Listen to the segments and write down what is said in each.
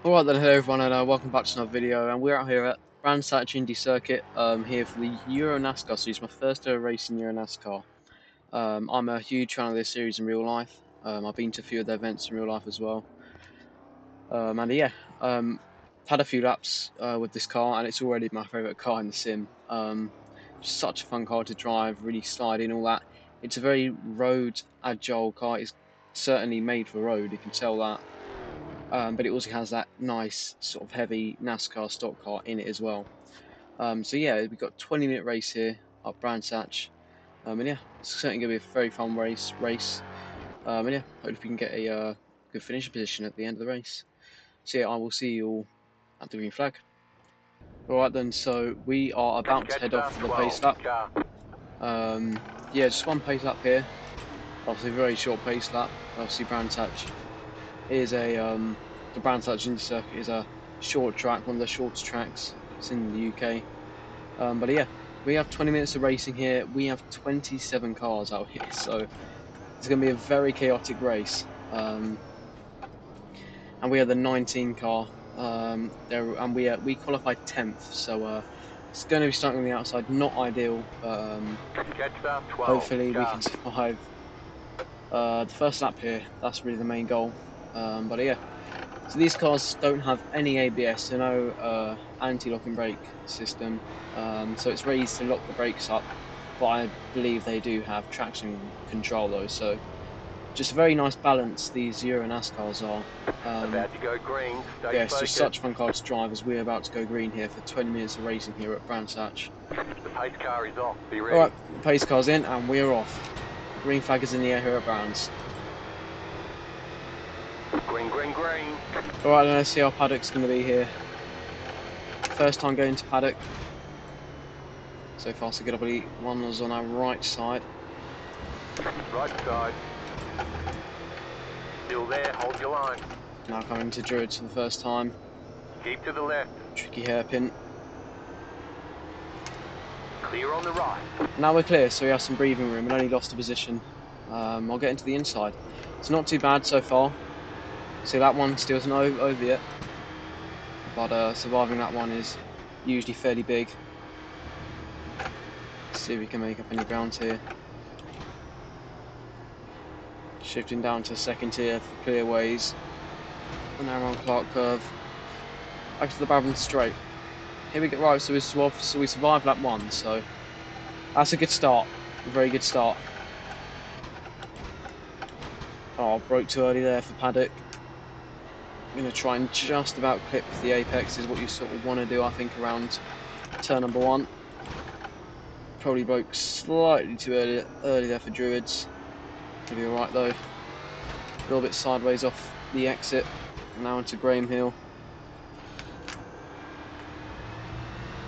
Alright then, hello everyone, and welcome back to another video. And we're out here at Brands Hatch Indy Circuit, here for the Euro Nascar. So it's my first ever race in Euro Nascar. I'm a huge fan of this series in real life. I've been to a few of the events in real life as well. And yeah, had a few laps with this car, and it's already my favourite car in the sim. Just such a fun car to drive, really sliding, all that. It's a very road agile car. It's certainly made for road, you can tell that. But it also has that nice sort of heavy NASCAR stock car in it as well. So yeah, we've got a 20-minute race here up Brands Hatch. And yeah, it's certainly going to be a very fun race. And yeah, hopefully we can get a good finishing position at the end of the race. So yeah, I will see you all at the green flag. Alright then, so we are about to head off for the pace lap. Yeah, just one pace lap here. Obviously a very short pace lap. Obviously Brands Hatch is a the Brands Hatch Indy Circuit is a short track, one of the shortest tracks it's in the UK. But yeah, we have 20 minutes of racing here. We have 27 cars out here, so it's going to be a very chaotic race. And we are the 19 car there, and we qualified 10th, so it's going to be starting on the outside. Not ideal, but hopefully we can survive the first lap here. That's really the main goal. But yeah. So these cars don't have any ABS, so no anti-locking brake system. So it's very easy to lock the brakes up, but I believe they do have traction control though. So just a very nice balance these Euro NASCARs are. About to go green. Stay Yeah, it's just focused. such a fun car to drive as we're about to go green here for 20 minutes of racing here at Brands Hatch. The pace car is off. Be ready. Alright, pace car's in and we're off. Green flag is in the air here at Brands. Green, green, green. Alright, let's see how paddock's going to be here. First time going to paddock. So far so good. I believe one was on our right side. Right side. Still there. Hold your line. Now coming to Druids for the first time. Keep to the left. Tricky hairpin. Clear on the right. Now we're clear, so we have some breathing room and only lost a position. I'll get into the inside. It's not too bad so far. See, that one still isn't over yet. But surviving that one is usually fairly big. Let's see if we can make up any ground here. Shifting down to second tier for clear ways. And now we're on Clark Curve. Back to the Brabham Straight. Here we get right, so we survived lap one, so that's a good start. A very good start. Oh, broke too early there for paddock. I'm going to try and just about clip the apex is what you sort of want to do, I think, around turn number one. Probably broke slightly too early there for Druids. It'll be alright though. A little bit sideways off the exit. Now into Graham Hill.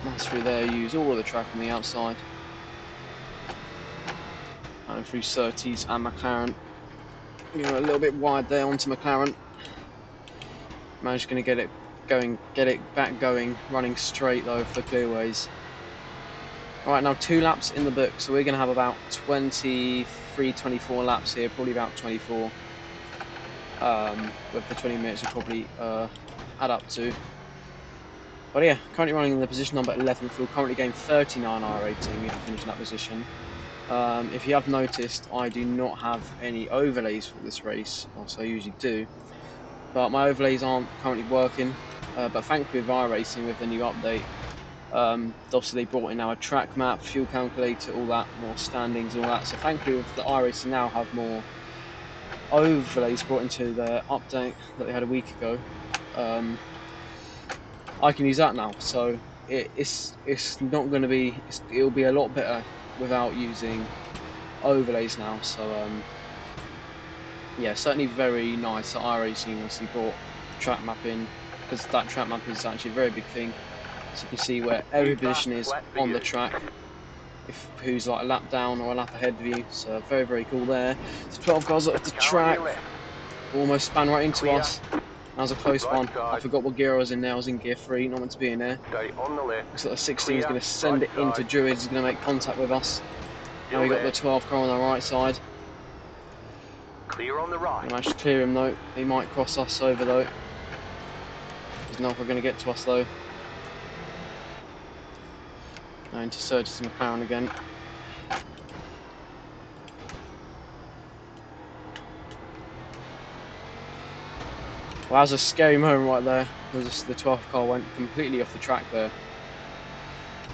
Nice through there, use all of the track on the outside. And through Surtees and McLaren. You know, a little bit wide there onto McLaren. Managed to get it back going, running straight though for clearways. Alright, now 2 laps in the book, so we're going to have about 23, 24 laps here, probably about 24. With the 20 minutes we'll probably add up to. But yeah, currently running in the position number 11, we'll currently gain 39 IR rating if we finish in that position. If you have noticed, I do not have any overlays for this race, also I usually do. But my overlays aren't currently working, but thankfully with iRacing, with the new update, obviously they brought in now a track map, fuel calculator, all that, more standings, all that. So thankfully with the iRacing now have more overlays brought into their update that they had a week ago. I can use that now, so it's not going to be, it'll be a lot better without using overlays now. So yeah, certainly very nice that iRacing obviously brought track map in, because that track map is actually a very big thing. So you can see where every position is on the track, if who's like a lap down or a lap ahead of you. So very, very cool there. So 12 cars off the track, almost span right into us. That was a close one. I forgot what gear I was in there. I was in gear 3, not meant to be in there. Stay on the left. Looks like the 16 is going to send it into Druids. He's going to make contact with us. Now we got the 12 car on the right side. Clear on the right. We managed to clear him though. He might cross us over though. Is Nalka going to get to us though? No, into Surge's McLaren again. Well, that was a scary moment right there. The 12th car went completely off the track there.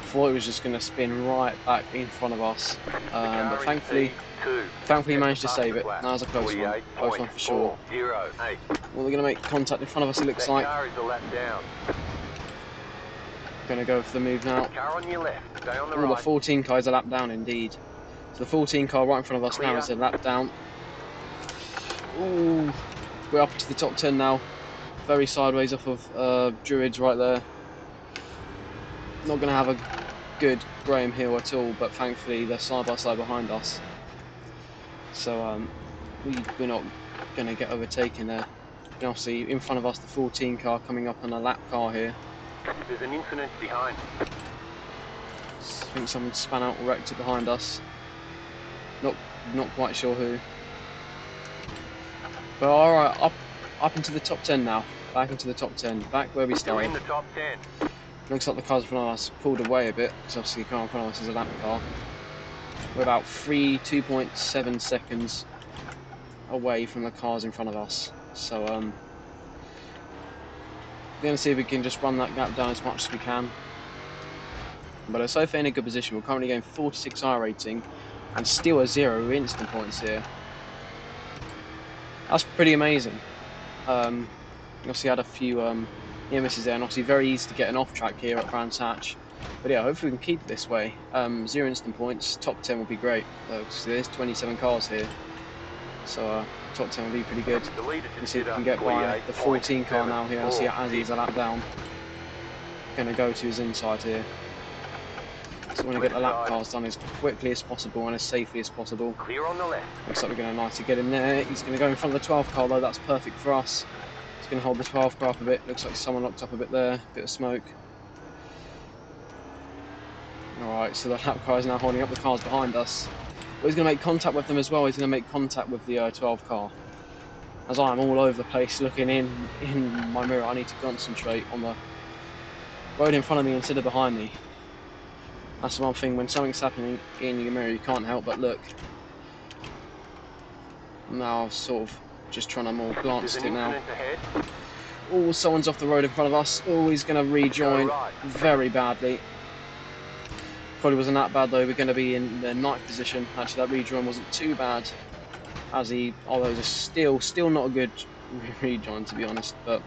Thought it was just going to spin right back in front of us, but thankfully managed to save it. That was a close one, close one for sure. Well, they're going to make contact in front of us, it looks like. Going to go for the move now. All the 14 car is a lap down indeed. So the 14 car right in front of us now is a lap down. Ooh, we're up into the top 10 now. Very sideways off of Druids right there. Not going to have a good Graham Hill at all, but thankfully they're side by side behind us. So we're not going to get overtaken there. And obviously in front of us the 14 car coming up on a lap car here. There's an incident behind. I think someone span out or wrecked it behind us. Not quite sure who. But alright, up into the top 10 now. Back into the top 10. Back where we started. You're in the top 10. Looks like the cars in front of us pulled away a bit, because obviously the car in front of us is a lap car. We're about 2.7 seconds away from the cars in front of us. So we're going to see if we can just run that gap down as much as we can. But so far in a good position. We're currently going 46 rating and still a 0 instant points here. That's pretty amazing. Obviously had a few near misses there, and obviously very easy to get an off track here at Brands Hatch. But yeah, hopefully we can keep it this way. 0 instant points, top 10 would be great. There's 27 cars here, so top 10 would be pretty good. Let's see if we can get by the 14 car now here, and see as he's a lap down. Going to go to his inside here. So we want to get the lap cars done as quickly as possible and as safely as possible. Clear on the left. Looks like we're going to nicely get him there. He's going to go in front of the 12 car though, that's perfect for us. He's going to hold the 12 car up a bit. Looks like someone locked up a bit there, bit of smoke. Alright, so the lap car is now holding up the cars behind us. But he's going to make contact with them as well. He's going to make contact with the 12 car. As I'm all over the place looking in my mirror, I need to concentrate on the road in front of me instead of behind me. That's the one thing, when something's happening in your mirror, you can't help but look. Now I'm sort of just trying to more glance at it now. Oh, someone's off the road in front of us. Oh, he's going to rejoin very badly. Probably wasn't that bad though. We're going to be in the 9th position. Actually, that rejoin wasn't too bad. Although it's still not a good rejoin to be honest, but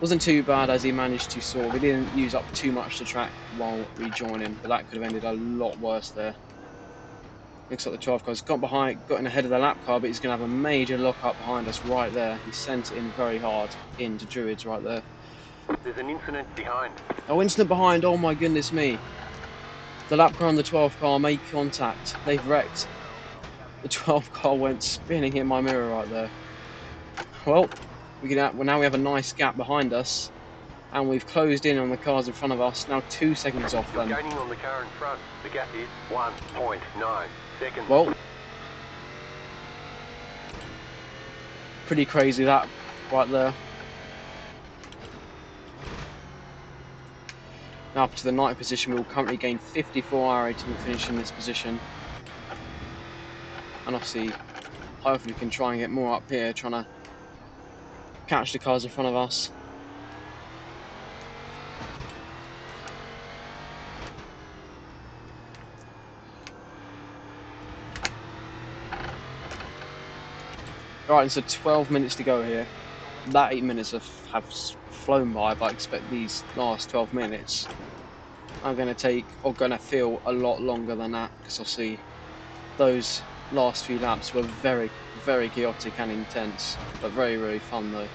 wasn't too bad as he managed to sort of, he didn't use up too much to track while rejoining, but that could have ended a lot worse there. Looks like the 12 car's got in ahead of the lap car, but he's going to have a major lock up behind us right there. He sent it in very hard into Druids right there. There's an incident behind. Oh, incident behind, oh my goodness me. The lap car and the 12 car made contact. They've wrecked. The 12 car went spinning in my mirror right there. Well, now we have a nice gap behind us, and we've closed in on the cars in front of us. Now 2 seconds off them. You're gaining on the car in front. The gap is 1.9 seconds. Well, pretty crazy that right there. Now up to the 9th position, we will currently gain 54 rating and finish in this position. And obviously, hopefully we can try and get more up here, trying to catch the cars in front of us. Alright, so 12 minutes to go here. That 8 minutes have flown by, but I expect these last 12 minutes are going to feel a lot longer than that, because obviously those last few laps were very, very chaotic and intense, but very, very fun though.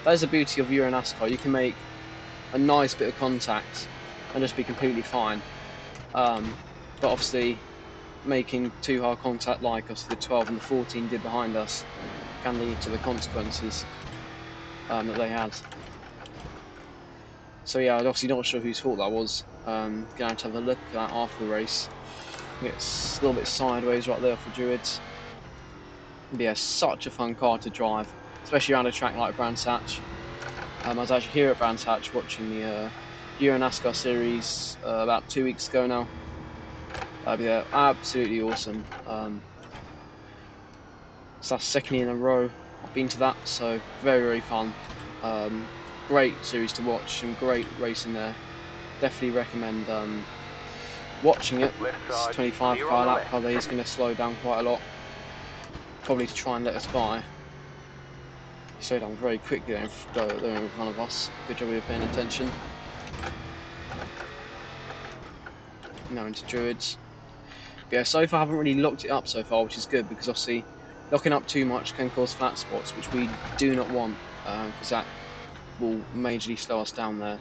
That is the beauty of Euro Nascar. You can make a nice bit of contact and just be completely fine. But obviously, making too hard contact like us, the 12 and the 14 did behind us, can lead to the consequences that they had. So yeah, I'm obviously not sure whose fault that was. Gonna have to have a look at that after the race. It's a little bit sideways right there for Druids. But yeah, such a fun car to drive, especially around a track like Brands Hatch. I was actually here at Brands Hatch watching the Euro Nascar series about 2 weeks ago now. Yeah, absolutely awesome. So that's second year in a row I've been to that, so very fun. Great series to watch and great racing there. Definitely recommend watching it. It's 25 car lap car. He's going to slow down quite a lot, probably to try and let us by. He slowed down very quickly there in front of us. Good job of paying attention. Now into Druids. But yeah, so far I haven't really locked it up so far, which is good because obviously locking up too much can cause flat spots, which we do not want because that will majorly slow us down there.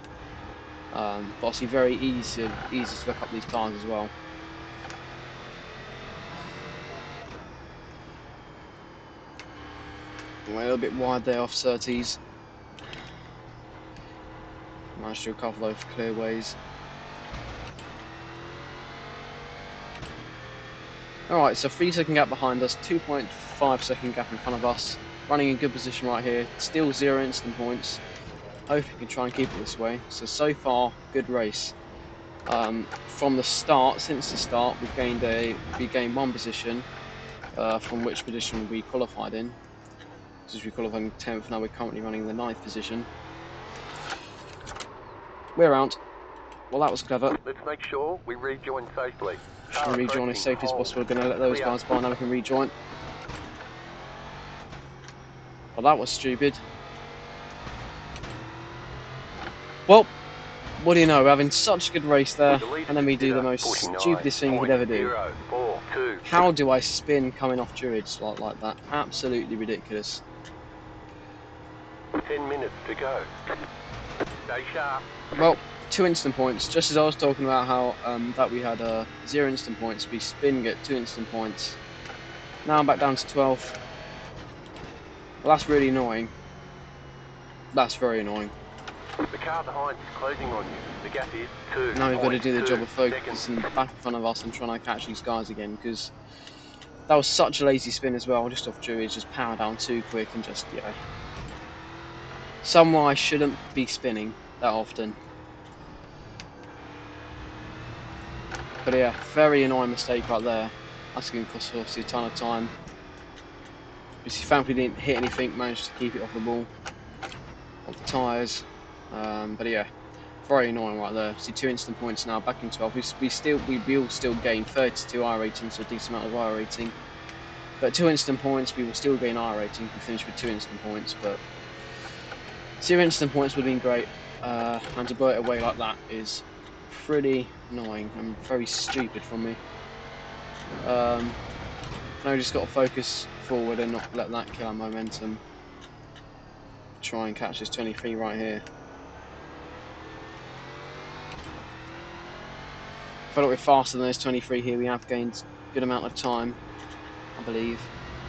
But obviously very easy to look up these cars as well. Went a little bit wide there off Surtees. Managed to recover those clear ways. Alright, so 3-second gap behind us, 2.5-second gap in front of us. Running in good position right here. Still 0 instant points. Hope we can try and keep it this way. So far, good race. From the start, since the start, we've gained 1 position, from which position we qualified in. Since we qualified in 10th, now we're currently running the 9th position. We're out. Well, that was clever. Let's make sure we rejoin safely. Trying to rejoin as safely as possible. We're going to let those guys by, now we can rejoin. Well, that was stupid. Well, what do you know? We're having such a good race there, and then we do the most stupidest thing you could ever do. How do I spin coming off Druids like that? Absolutely ridiculous. 10 minutes to go. Stay sharp. Well, 2 instant points. Just as I was talking about how that we had 0 instant points, we spin get 2 instant points. Now I'm back down to 12th. Well, that's really annoying. That's very annoying. The car behind is closing on you. The gap is 2. Now we've got to do the job of focusing back in front of us and trying to catch these guys again, because that was such a lazy spin as well. Just off Druids, just power down too quick and just, yeah. Somewhere I shouldn't be spinning that often. But yeah, very annoying mistake right there. That's going to cost us a ton of time. Obviously, thankfully didn't hit anything, managed to keep it off the ball, off the tyres. But yeah, very annoying right there. See, 2 instant points now, back in 12. We will still gain 32 I rating, so a decent amount of I rating. But 2 instant points, we will still gain I rating. We finish with 2 instant points, but 0 instant points would have been great. And to blow it away like that is pretty annoying and very stupid from me. Now we just got to focus forward and not let that kill our momentum. Try and catch this 23 right here. I feel like we're faster than this 23 here. We have gained a good amount of time, I believe,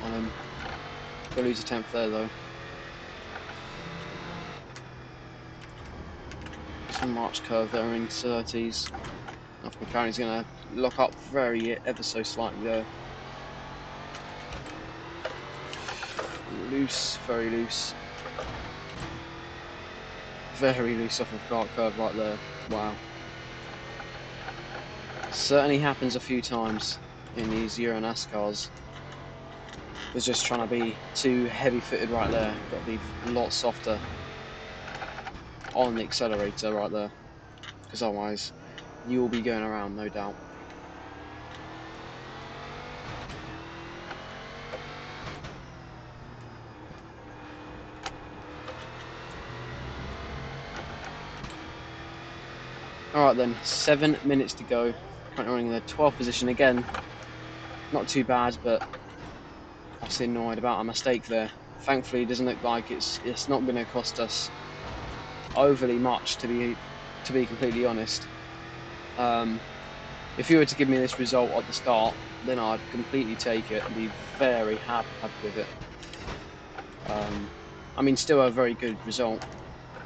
on him. We'll lose a 10th there though. Some March curve there in 30s. McLaren's going to lock up ever so slightly there. Loose, very loose. Very loose off of dark curve right there. Wow. Certainly happens a few times in these Euro Nascars. Was just trying to be too heavy-footed right there. Got to be a lot softer on the accelerator right there, because otherwise you will be going around, no doubt. Alright then, 7 minutes to go. Currently running in the 12th position again. Not too bad, but obviously annoyed about a mistake there. Thankfully, it doesn't look like it's not going to cost us overly much, to be completely honest. If you were to give me this result at the start, then I'd completely take it and be very happy with it. I mean, still a very good result,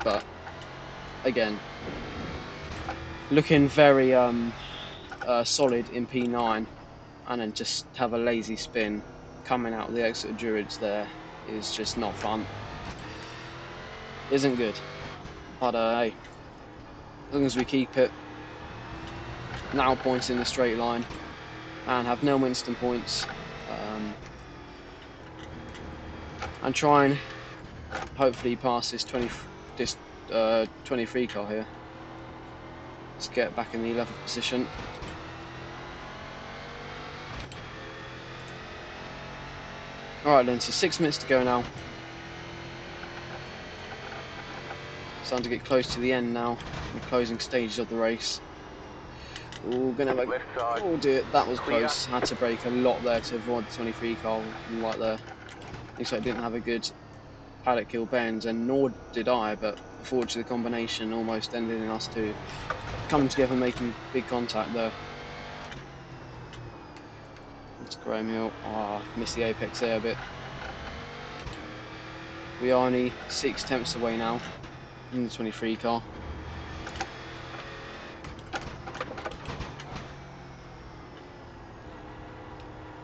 but again, looking very solid in P9, and then just have a lazy spin coming out of the exit of Druids there is just not fun. Isn't good. But hey, as long as we keep it now points in the straight line and have no instant points, and try and hopefully pass this 23 car here. Let's get back in the 11th position. Alright then, so 6 minutes to go now. Starting to get close to the end now, the closing stages of the race. Oh, gonna have a, oh dear, that was close. Had to brake a lot there to avoid the 23 car right there. Looks like I didn't have a good paddock hill bend, and nor did I, but unfortunately the combination almost ended in us two coming together and making big contact there. It's Graham Hill. Ah, missed the apex there a bit. We are only 6 tenths away now in the 23 car.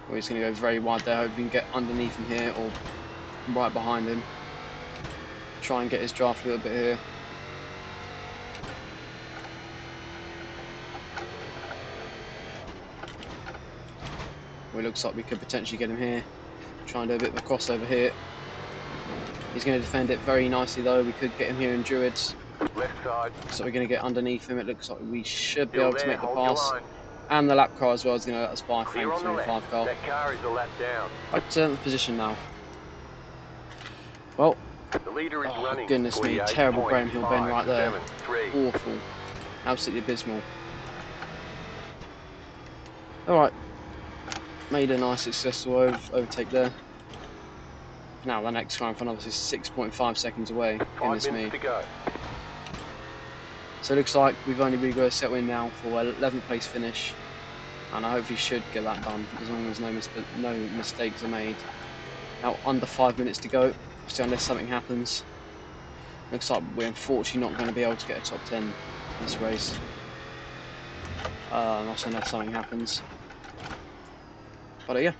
We're just going to go very wide there, hope we can get underneath him here or right behind him. Try and get his draft a little bit here. Well, it looks like we could potentially get him here. Try and do a bit of a crossover here. He's going to defend it very nicely though. We could get him here in Druids. Left side. So we're going to get underneath him. It looks like we should be able to make the pass. And the lap car as well is going to let us by. Thanks to the 5 car. That car is a lap down. Back to 7th position now. Well, The leader is running. goodness me, terrible Graham Hill bend right there. Awful. Absolutely abysmal. Alright. Made a nice successful overtake there. Now the next car in front of us is 6.5 seconds away. Goodness me. So it looks like we've only really got to settle in now for 11th place finish, and I hope we should get that done as long as no mistakes are made. Now under 5 minutes to go, so unless something happens, looks like we're unfortunately not going to be able to get a top 10 in this race. Not unless something happens. But yeah,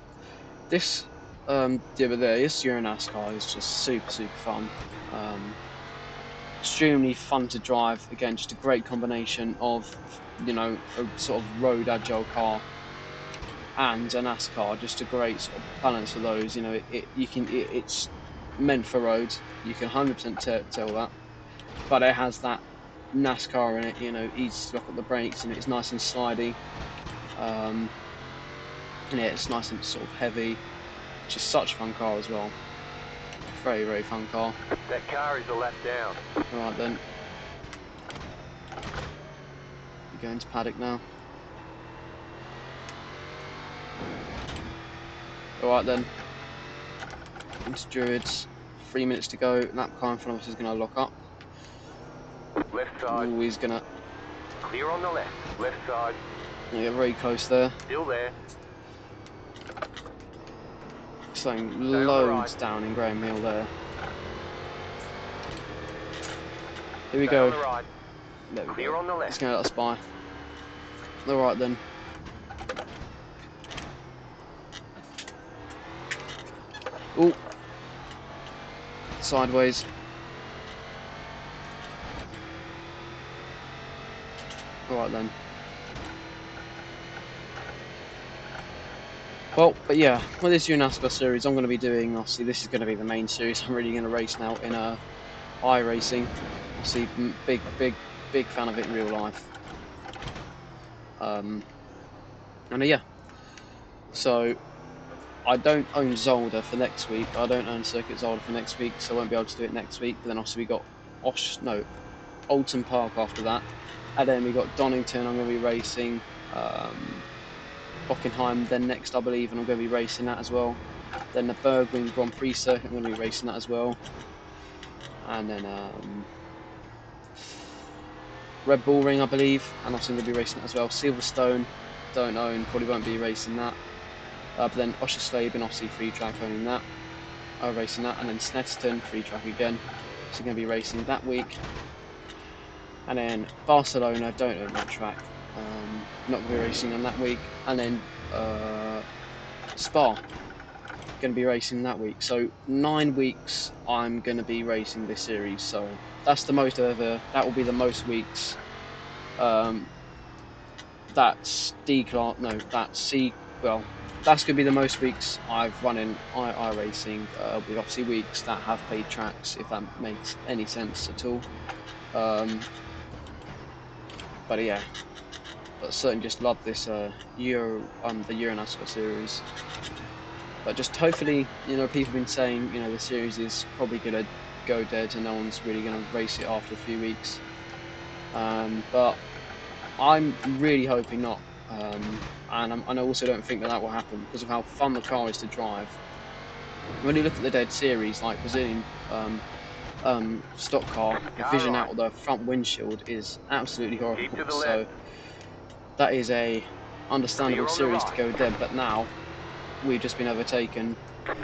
this this Euro Nascar is just super fun. Extremely fun to drive. Again, just a great combination of, you know, a sort of road agile car and a NASCAR. Just a great sort of balance of those. You know, it's meant for roads. You can 100% tell that, but it has that NASCAR in it. You know, easy to lock up the brakes, and it's nice and slidey. And yeah, it's nice and sort of heavy. Just such a fun car as well. Very fun car. That car is a lap down. Alright then. We're going to paddock now. Alright then. Into Druids. 3 minutes to go. That car in front of us is going to lock up. Left side. Ooh, he's going to... Clear on the left. Left side. Yeah, very close there. Still there. Slowing loads down in Graham Hill there. Here we go. Right. There we Clear go. on the left. He's going to let us by. Alright then. Ooh. Sideways. Alright then. Well, but yeah, with this Euro Nascar series, I'm going to be doing, obviously this is going to be the main series I'm really going to race now in iracing. Obviously, big fan of it in real life. And yeah, so I don't own Zolder for next week. I don't own Circuit Zolder for next week, so I won't be able to do it next week. But then also we got Alton Park after that, and then we got Donington. I'm going to be racing. Bockenheim then next, I believe, and I'm going to be racing that as well. Then the Bergwijn Grand Prix circuit, I'm going to be racing that as well. And then Red Bull Ring, I believe, and also going to be racing that as well. Silverstone, don't own, probably won't be racing that. But then Oschersleben, obviously free track, owning that. Racing that, and then Snetterton, free track again. So going to be racing that week. And then Barcelona, don't own that track. Not going to be racing on that week. And then Spa, going to be racing that week. So 9 weeks I'm going to be racing this series. So that's the most ever. That will be the most weeks. Um, that's D class. No, that's C. Well, that's gonna be the most weeks I've run in iRacing. With obviously weeks that have paid tracks, if that makes any sense at all. Um, but yeah, but certainly just love this the Euro NASCAR series. But just hopefully, people have been saying, the series is probably gonna go dead and no one's really gonna race it after a few weeks. But I'm really hoping not. And I also don't think that that will happen because of how fun the car is to drive. When you look at the dead series, like Brazilian stock car, the Car vision right. out of the front windshield is absolutely Keep to horrible. the left. So that is a understandable Clear on the series to right. go dead. But now we've just been overtaken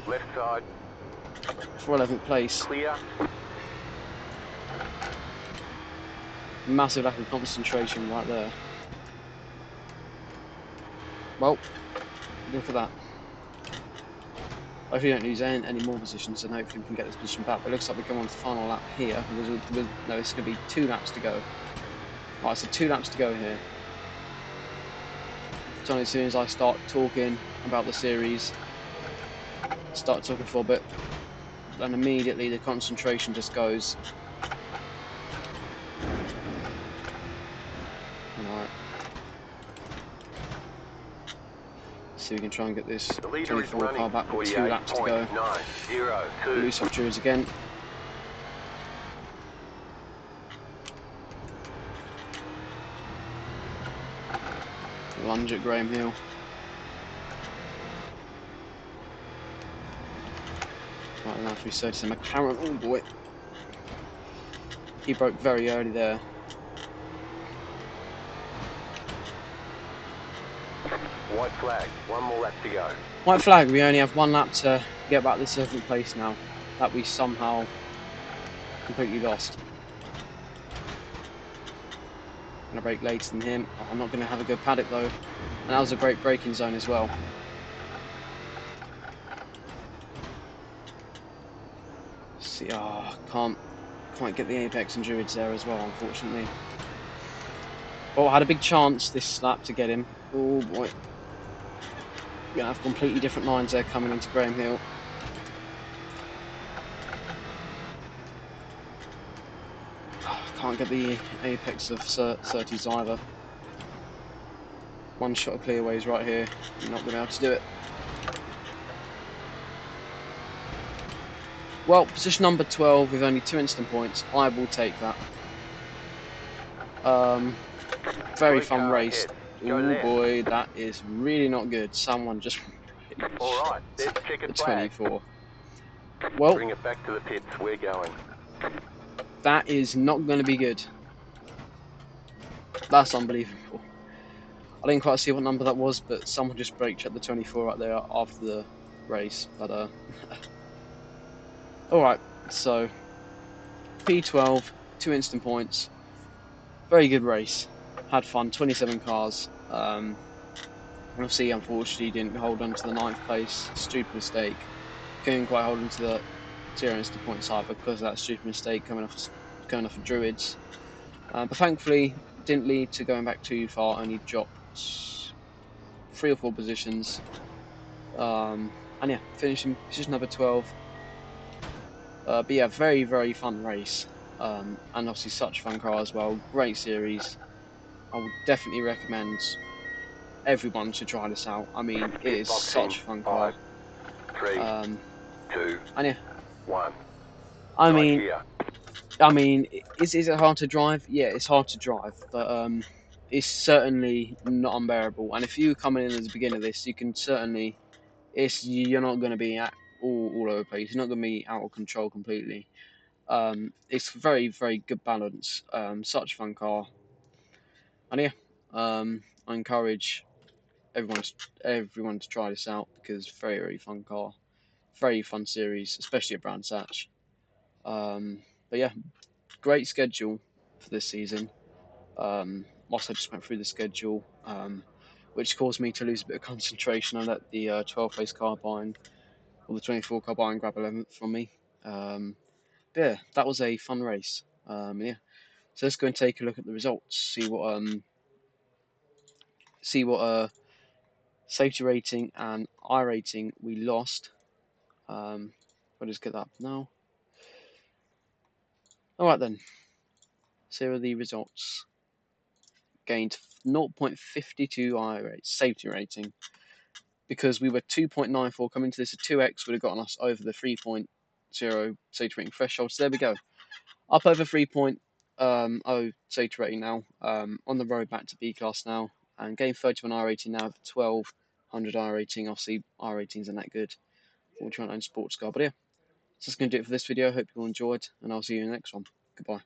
Left side. for 11th place. Clear. Massive lack of concentration right there. Well, look at that. If we don't lose any more positions, then hopefully we can get this position back. But it looks like we come on to the final lap here. No, it's going to be 2 laps to go. Right, so 2 laps to go here. So as soon as I start talking about the series, start talking for a bit, then immediately the concentration just goes. Alright. See if we can try and get this The leader is 24 car running back with 2 laps to go. 48.902. Loose off Druids again. Lunge at Graham Hill. Right, now 330 to McLaren. Oh boy. He broke very early there. White flag. One more lap to go. White flag, we only have 1 lap to get back this 7th place now. That we somehow completely lost. Gonna brake later than him. I'm not gonna have a good paddock though. And that was a great braking zone as well. See, can't quite get the apex and Druids there as well, unfortunately. But I had a big chance this lap to get him. Oh boy. Gonna have completely different lines there coming into Graham Hill. Can't get the apex of Surtees either. One shot of clearways right here. Not gonna be able to do it. Well, position number 12 with only 2 instant points. I will take that. Very Blue fun car race. ahead. Go Oh left. boy, that is really not good. Someone just really All right. shot There's the the checkered flag. 24. Well, Bring it back to the pits. We're going. that is not going to be good. That's unbelievable. I didn't quite see what number that was, but someone just brake checked the 24 right there after the race. But all right. So P12, 2 instant points. Very good race. Had fun. 27 cars. Obviously, unfortunately, didn't hold on to the 9th place. Stupid mistake. Couldn't quite hold on to the 0 instant points either because of that stupid mistake coming off of Druids. But thankfully, didn't lead to going back too far. Only dropped 3 or 4 positions. And yeah, finishing position number 12. But yeah, very, very fun race. And obviously such a fun car as well. Great series. I would definitely recommend everyone should try this out. I mean, it Pit is boxing. such a fun 5, car. 3, Um, 2, and yeah, 1. I Right mean, here. is it hard to drive? Yeah, it's hard to drive, but it's certainly not unbearable. And if you coming in as a beginner of this, you can certainly you're not going to be all over the place. You're not going to be out of control completely. It's very very good balance. Such a fun car, and yeah, I encourage everyone everyone to try this out because very very fun car, very fun series, especially at Brands Hatch. But yeah, great schedule for this season. Whilst I just went through the schedule, which caused me to lose a bit of concentration. I let the 12th place carbine or the 24 carbine grab 11th from me. Yeah, that was a fun race. Yeah, so let's go and take a look at the results. See what safety rating and I rating we lost. I'll just get that up now. All right then. So here are the results. Gained 0.52 I rate safety rating because we were 2.94 coming to this. A 2x would have gotten us over the 3.0 safety rating threshold. So there we go. Up over 3.0 safety rating now. On the road back to B class now. And gained 31 I rating now with 1200 I rating. Obviously, I ratings are that good. We're trying to own sports car. But yeah, so that's going to do it for this video. Hope you all enjoyed. And I'll see you in the next one. Goodbye.